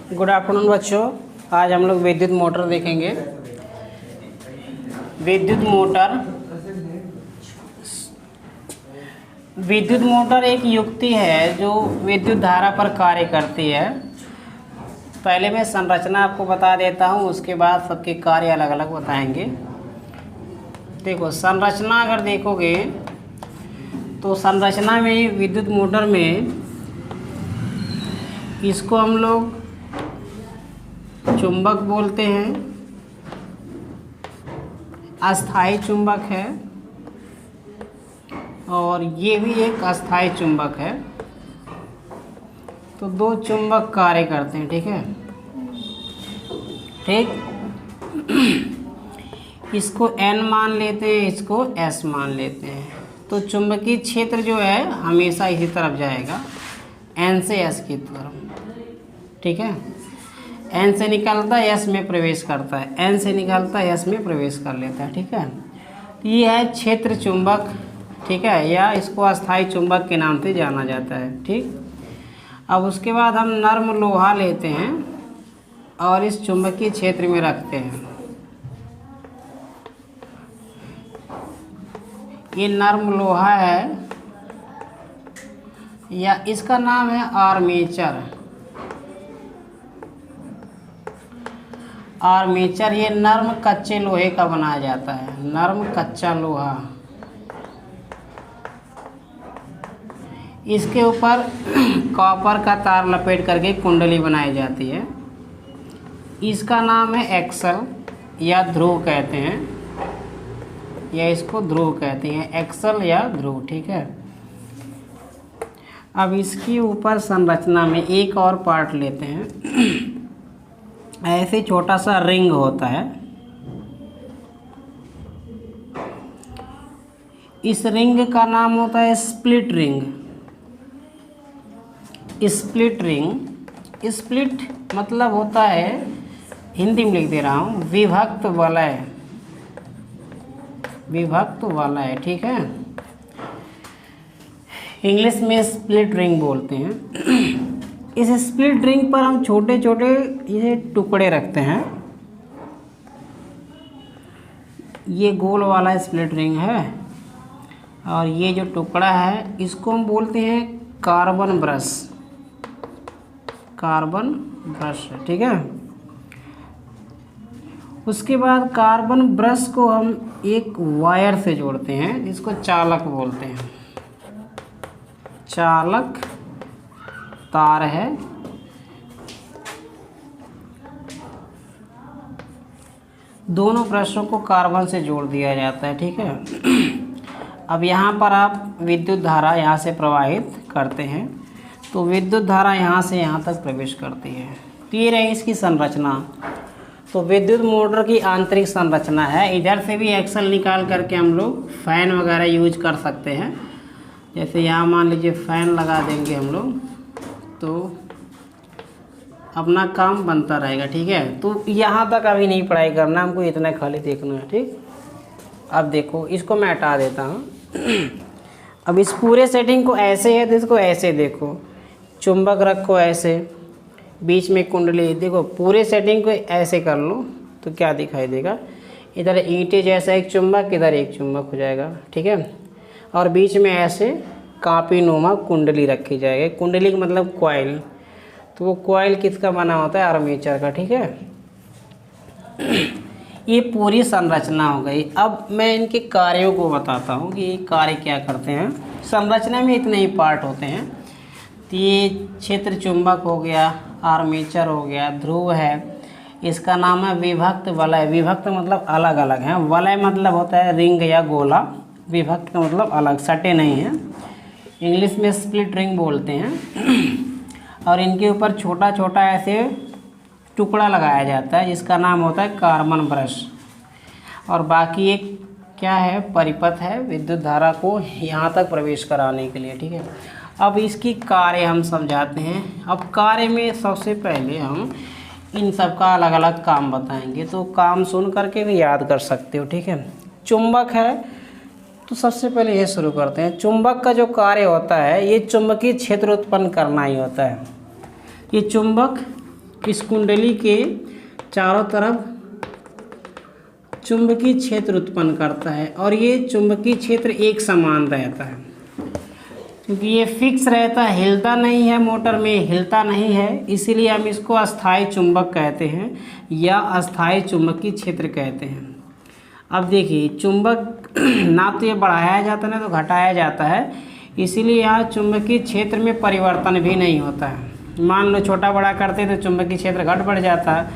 Good afternoon बच्चों। आज हम लोग विद्युत मोटर देखेंगे। विद्युत मोटर एक युक्ति है जो विद्युत धारा पर कार्य करती है। पहले मैं संरचना आपको बता देता हूँ, उसके बाद सबके कार्य अलग अलग बताएंगे। देखो, संरचना अगर देखोगे तो संरचना में विद्युत मोटर में इसको हम लोग चुंबक बोलते हैं, अस्थायी चुंबक है, और ये भी एक अस्थायी चुंबक है। तो दो चुंबक कार्य करते हैं, ठीक है। ठीक, इसको N मान लेते हैं, इसको S मान लेते हैं। तो चुंबकीय क्षेत्र जो है हमेशा इसी तरफ जाएगा, N से S की तरफ, ठीक है। N से निकलता है S में प्रवेश करता है, N से निकलता है S में प्रवेश कर लेता है, ठीक है। तो ये है क्षेत्र चुंबक, ठीक है, या इसको अस्थायी चुंबक के नाम से जाना जाता है, ठीक। अब उसके बाद हम नर्म लोहा लेते हैं और इस चुंबकीय क्षेत्र में रखते हैं। ये नर्म लोहा है, या इसका नाम है आर्मेचर। आर्मेचर ये नर्म कच्चे लोहे का बनाया जाता है, नर्म कच्चा लोहा। इसके ऊपर कॉपर का तार लपेट करके कुंडली बनाई जाती है। इसका नाम है एक्सल या ध्रुव कहते हैं, या इसको ध्रुव कहते हैं, एक्सल या ध्रुव, ठीक है। अब इसके ऊपर संरचना में एक और पार्ट लेते हैं। ऐसे छोटा सा रिंग होता है। इस रिंग का नाम होता है split ring. Split ring, split मतलब होता है, हिंदी में लिख दे रहा हूँ, विभक्त वलय, विभक्त वलय, ठीक है। इंग्लिश में स्प्लिट रिंग बोलते हैं। इस स्प्लिट रिंग पर हम छोटे छोटे ये टुकड़े रखते हैं। ये गोल वाला स्प्लिट रिंग है, और ये जो टुकड़ा है इसको हम बोलते हैं कार्बन ब्रश, कार्बन ब्रश, ठीक है। उसके बाद कार्बन ब्रश को हम एक वायर से जोड़ते हैं, जिसको चालक बोलते हैं। चालक तार है। दोनों ब्रशों को कार्बन से जोड़ दिया जाता है, ठीक है। अब यहाँ पर आप विद्युत धारा यहाँ से प्रवाहित करते हैं, तो विद्युत धारा यहाँ से यहाँ तक प्रवेश करती है। तो ये रही इसकी संरचना। तो विद्युत मोटर की आंतरिक संरचना है। इधर से भी एक्सल निकाल करके हम लोग फैन वगैरह यूज कर सकते हैं। जैसे यहाँ मान लीजिए फैन लगा देंगे हम लोग, तो अपना काम बनता रहेगा, ठीक है। तो यहाँ तक अभी नहीं पढ़ाई करना, हमको इतना खाली देखना है, ठीक। अब देखो, इसको मैं हटा देता हूँ। अब इस पूरे सेटिंग को ऐसे है तो इसको ऐसे देखो, चुंबक रखो ऐसे, बीच में कुंडली, देखो पूरे सेटिंग को ऐसे कर लो तो क्या दिखाई देगा। इधर ईंटें जैसा एक चुंबक, इधर एक चुंबक हो जाएगा, ठीक है। और बीच में ऐसे कापी नुमा कुंडली रखी जाएगी। कुंडली का मतलब कॉइल। तो वो कॉइल किसका बना होता है? आर्मेचर का, ठीक है। ये पूरी संरचना हो गई। अब मैं इनके कार्यों को बताता हूँ कि ये कार्य क्या करते हैं। संरचना में इतने ही पार्ट होते हैं। तो ये क्षेत्र चुंबक हो गया, आर्मेचर हो गया, ध्रुव है, इसका नाम है विभक्त वलय। विभक्त मतलब अलग अलग है, वलय मतलब होता है रिंग या गोला, विभक्त का मतलब अलग, सटे नहीं है। इंग्लिश में स्प्लिट रिंग बोलते हैं। और इनके ऊपर छोटा छोटा ऐसे टुकड़ा लगाया जाता है, जिसका नाम होता है कार्बन ब्रश। और बाकी एक क्या है, परिपथ है विद्युत धारा को यहाँ तक प्रवेश कराने के लिए, ठीक है। अब इसकी कार्य हम समझाते हैं। अब कार्य में सबसे पहले हम इन सब का अलग अलग काम बताएंगे, तो काम सुन करके भी याद कर सकते हो, ठीक है। चुंबक है, तो सबसे पहले ये शुरू करते हैं। चुंबक का जो कार्य होता है, ये चुंबकीय क्षेत्र उत्पन्न करना ही होता है। ये चुंबक इस कुंडली के चारों तरफ चुंबकीय क्षेत्र उत्पन्न करता है और ये चुंबकीय क्षेत्र एक समान रहता है, क्योंकि ये फिक्स रहता है, हिलता नहीं है, मोटर में हिलता नहीं है, इसीलिए हम इसको अस्थायी चुंबक कहते हैं या अस्थायी चुंबकीय क्षेत्र कहते हैं। अब देखिए चुंबक ना तो ये बढ़ाया जाता है ना तो घटाया जाता है, इसीलिए यहाँ चुंबकीय क्षेत्र में परिवर्तन भी नहीं होता है। मान लो छोटा बड़ा करते तो चुंबकीय क्षेत्र घट बढ़ जाता है,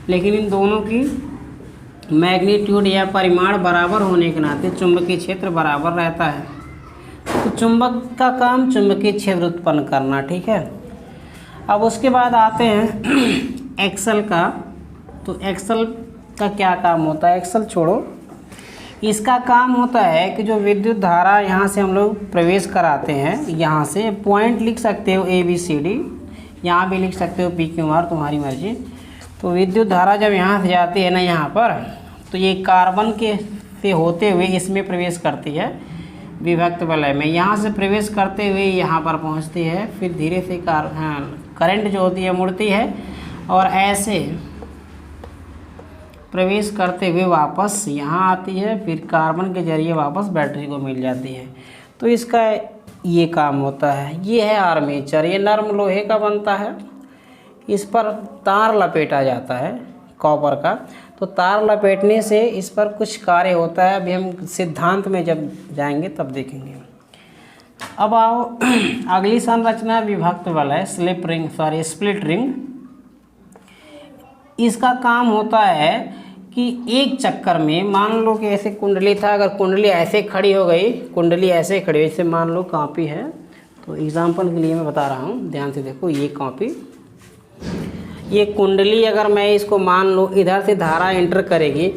लेकिन इन दोनों की मैग्नीट्यूड या परिमाण बराबर होने के नाते चुंबकीय क्षेत्र बराबर रहता है। तो चुंबक का काम चुंबकीय क्षेत्र उत्पन्न करना, ठीक है। अब उसके बाद आते हैं एक्सल का। तो एक्सल का क्या काम होता है, एक्सल छोड़ो, इसका काम होता है कि जो विद्युत धारा यहाँ से हम लोग प्रवेश कराते हैं, यहाँ से पॉइंट लिख सकते हो ABCD, यहाँ भी लिख सकते हो PQR, तुम्हारी मर्जी। तो विद्युत धारा जब यहाँ से जाती है ना यहाँ पर, तो ये कार्बन के से होते हुए इसमें प्रवेश करती है विभक्त वलय में, यहाँ से प्रवेश करते हुए यहाँ पर पहुँचती है, फिर धीरे से करंट जो होती है मुड़ती है और ऐसे प्रवेश करते हुए वापस यहाँ आती है, फिर कार्बन के जरिए वापस बैटरी को मिल जाती है। तो इसका ये काम होता है। ये है आर्मेचर, ये नरम लोहे का बनता है, इस पर तार लपेटा जाता है कॉपर का। तो तार लपेटने से इस पर कुछ कार्य होता है, अभी हम सिद्धांत में जब जाएंगे तब देखेंगे। अब आओ अगली संरचना विभक्त वलय, स्प्लिट रिंग। इसका काम होता है कि एक चक्कर में, मान लो कि ऐसे कुंडली था, अगर कुंडली ऐसे खड़ी हो गई, कुंडली ऐसे खड़ी हुई, जैसे मान लो कॉपी है, तो एग्जांपल के लिए मैं बता रहा हूँ, ध्यान से देखो, ये कॉपी, ये कुंडली, अगर मैं इसको मान लो इधर से धारा एंटर करेगी,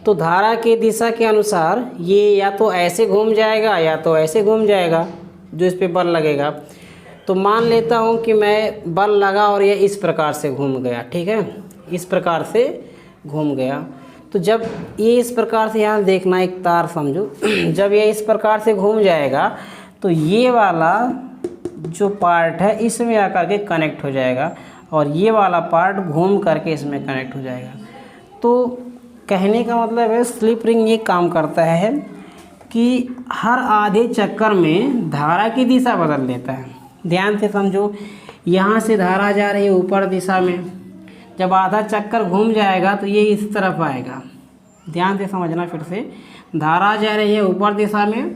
तो धारा की दिशा के अनुसार ये या तो ऐसे घूम जाएगा या तो ऐसे घूम जाएगा, जो इस पे बल लगेगा। तो मान लेता हूँ कि मैं बल लगा और ये इस प्रकार से घूम गया, ठीक है, इस प्रकार से घूम गया। तो जब ये इस प्रकार से, यहाँ देखना, एक तार समझो, जब ये इस प्रकार से घूम जाएगा तो ये वाला जो पार्ट है इसमें आकर के कनेक्ट हो जाएगा और ये वाला पार्ट घूम करके इसमें कनेक्ट हो जाएगा। तो कहने का मतलब है स्लिप रिंग ये काम करता है कि हर आधे चक्कर में धारा की दिशा बदल देता है। ध्यान से समझो, यहाँ से धारा जा रही है ऊपर दिशा में, जब आधा चक्कर घूम जाएगा तो ये इस तरफ आएगा। ध्यान से समझना, फिर से, धारा जा रही है ऊपर दिशा में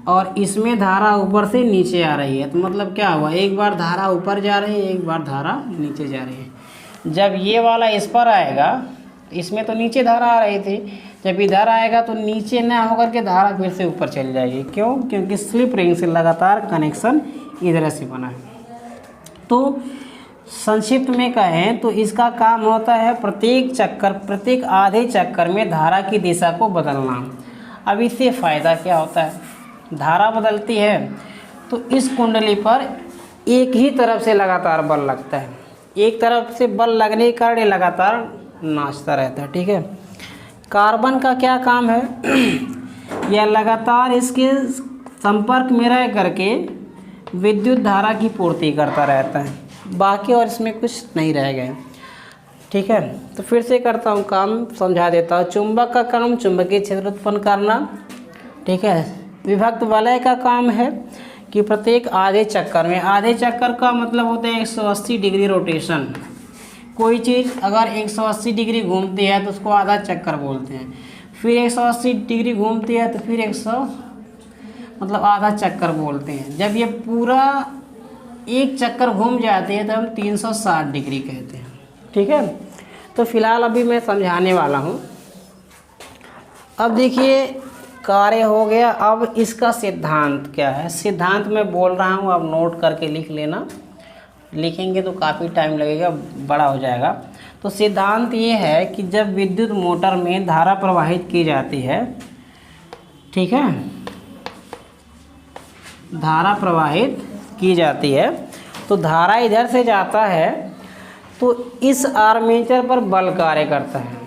और इसमें धारा ऊपर से नीचे आ रही है। तो मतलब क्या हुआ, एक बार धारा ऊपर जा रही है, एक बार धारा नीचे जा रही है। जब ये वाला इस पर आएगा, इसमें तो नीचे धारा आ रही थी, जब इधर आएगा तो नीचे ना होकर के धारा फिर से ऊपर चली जाएगी। क्यों? क्योंकि स्लिप रिंग से लगातार कनेक्शन इधर से बना है। तो संक्षिप्त में कहें तो इसका काम होता है प्रत्येक आधे चक्कर में धारा की दिशा को बदलना। अब इससे फ़ायदा क्या होता है, धारा बदलती है तो इस कुंडली पर एक ही तरफ से लगातार बल लगता है, एक तरफ से बल लगने के कारण लगातार नाचता रहता है, ठीक है। कार्बन का क्या काम है, यह लगातार इसके संपर्क में रह करके विद्युत धारा की पूर्ति करता रहता है, बाकी और इसमें कुछ नहीं रह गए, ठीक है। तो फिर से करता हूँ, काम समझा देता हूँ। चुंबक का काम चुंबकीय क्षेत्र उत्पन्न करना, ठीक है। विभक्त वलय का काम है कि प्रत्येक आधे चक्कर में, आधे चक्कर का मतलब होता है 180 डिग्री रोटेशन। कोई चीज़ अगर 180 डिग्री घूमती है तो उसको आधा चक्कर बोलते हैं, फिर 180 डिग्री घूमती है तो फिर 100 मतलब आधा चक्कर बोलते हैं। जब ये पूरा एक चक्कर घूम जाते हैं तो हम 360 डिग्री कहते हैं, ठीक है। तो फिलहाल अभी मैं समझाने वाला हूँ। अब देखिए कार्य हो गया, अब इसका सिद्धांत क्या है, सिद्धांत मैं बोल रहा हूँ, अब नोट करके लिख लेना, लिखेंगे तो काफ़ी टाइम लगेगा, बड़ा हो जाएगा। तो सिद्धांत ये है कि जब विद्युत मोटर में धारा प्रवाहित की जाती है, ठीक है, धारा प्रवाहित की जाती है तो धारा इधर से जाता है तो इस आर्मेचर पर बल कार्य करता है,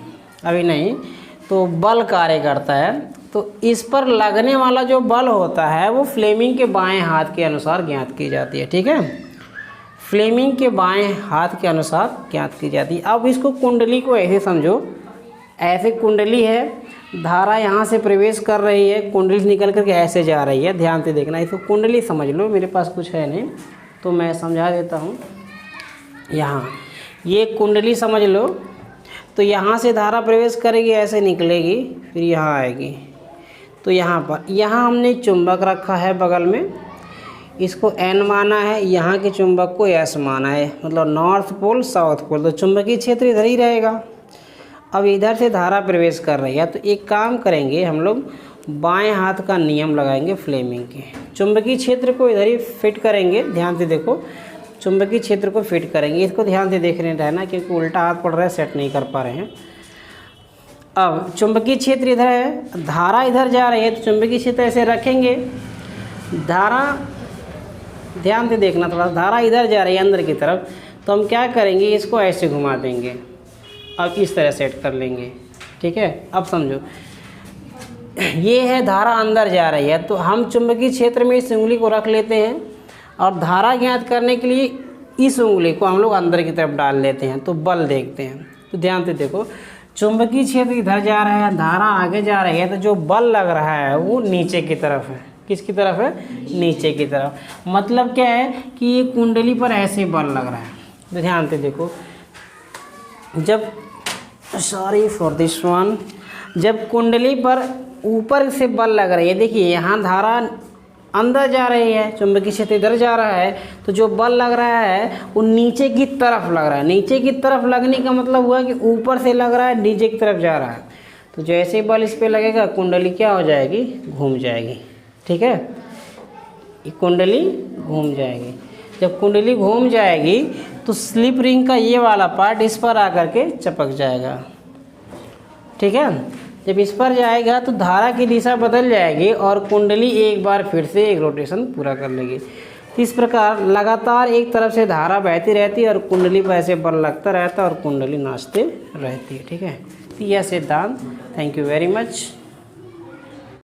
अभी नहीं तो बल कार्य करता है। तो इस पर लगने वाला जो बल होता है वो फ्लेमिंग के बाएं हाथ के अनुसार ज्ञात की जाती है, ठीक है। फ्लेमिंग के बाएं हाथ के अनुसार ज्ञात की जाती है। अब इसको कुंडली को ऐसे समझो, ऐसे कुंडली है, धारा यहाँ से प्रवेश कर रही है, कुंडली निकल करके ऐसे जा रही है, ध्यान से देखना। इसको कुंडली समझ लो, मेरे पास कुछ है नहीं तो मैं समझा देता हूँ। यहाँ ये कुंडली समझ लो, तो यहाँ से धारा प्रवेश करेगी, ऐसे निकलेगी, फिर यहाँ आएगी। तो यहाँ पर, यहाँ हमने चुंबक रखा है बगल में, इसको N माना है, यहाँ के चुंबक को S माना है, मतलब नॉर्थ पोल साउथ पोल, तो चुंबकीय क्षेत्र इधर ही रहेगा। अब इधर से धारा प्रवेश कर रही है, तो एक काम करेंगे हम लोग, बाएं हाथ का नियम लगाएंगे फ्लेमिंग के, चुंबकीय क्षेत्र को इधर ही फिट करेंगे। ध्यान से देखो, चुंबकीय क्षेत्र को फिट करेंगे, इसको ध्यान से देख रहे रहना क्योंकि उल्टा हाथ पड़ रहा है, सेट नहीं कर पा रहे हैं। अब चुंबकीय क्षेत्र इधर है, धारा इधर जा रही है, तो चुंबकीय क्षेत्र ऐसे रखेंगे, धारा ध्यान से देखना थोड़ा, धारा इधर जा रही है अंदर की तरफ, तो हम क्या करेंगे, इसको ऐसे घुमा देंगे, अब इस तरह सेट कर लेंगे। ठीक है, अब समझो, ये है धारा अंदर जा रही है, तो हम चुंबकीय क्षेत्र में इस उंगली को रख लेते हैं और धारा ज्ञात करने के लिए इस उंगली को हम लोग अंदर की तरफ डाल लेते हैं, तो बल देखते हैं। तो ध्यान से देखो, चुंबकीय क्षेत्र इधर जा रहा है, धारा आगे जा रही है, तो जो बल लग रहा है वो नीचे की तरफ है। किसकी तरफ है? नीचे की तरफ। मतलब क्या है कि ये कुंडली पर ऐसे बल लग रहा है। तो ध्यान से देखो, जब सॉरी फॉर दिस वन, जब कुंडली पर ऊपर से बल लग रही है, देखिए यहाँ धारा अंदर जा रही है, चुंबकीय क्षेत्र इधर जा रहा है, तो जो बल लग रहा है वो नीचे की तरफ लग रहा है। नीचे की तरफ लगने का मतलब हुआ कि ऊपर से लग रहा है, नीचे की तरफ जा रहा है। तो जैसे बल इस पे लगेगा, कुंडली क्या हो जाएगी? घूम जाएगी। ठीक है, ये कुंडली घूम जाएगी। जब कुंडली घूम जाएगी तो स्लिप रिंग का ये वाला पार्ट इस पर आकर के चिपक जाएगा। ठीक है, जब इस पर जाएगा तो धारा की दिशा बदल जाएगी और कुंडली एक बार फिर से एक रोटेशन पूरा कर लेगी। इस प्रकार लगातार एक तरफ से धारा बहती रहती है और कुंडली पर ऐसे बल लगता रहता है और कुंडली नाचते रहती है। ठीक है, तो यह सिद्धांत। Thank you very much.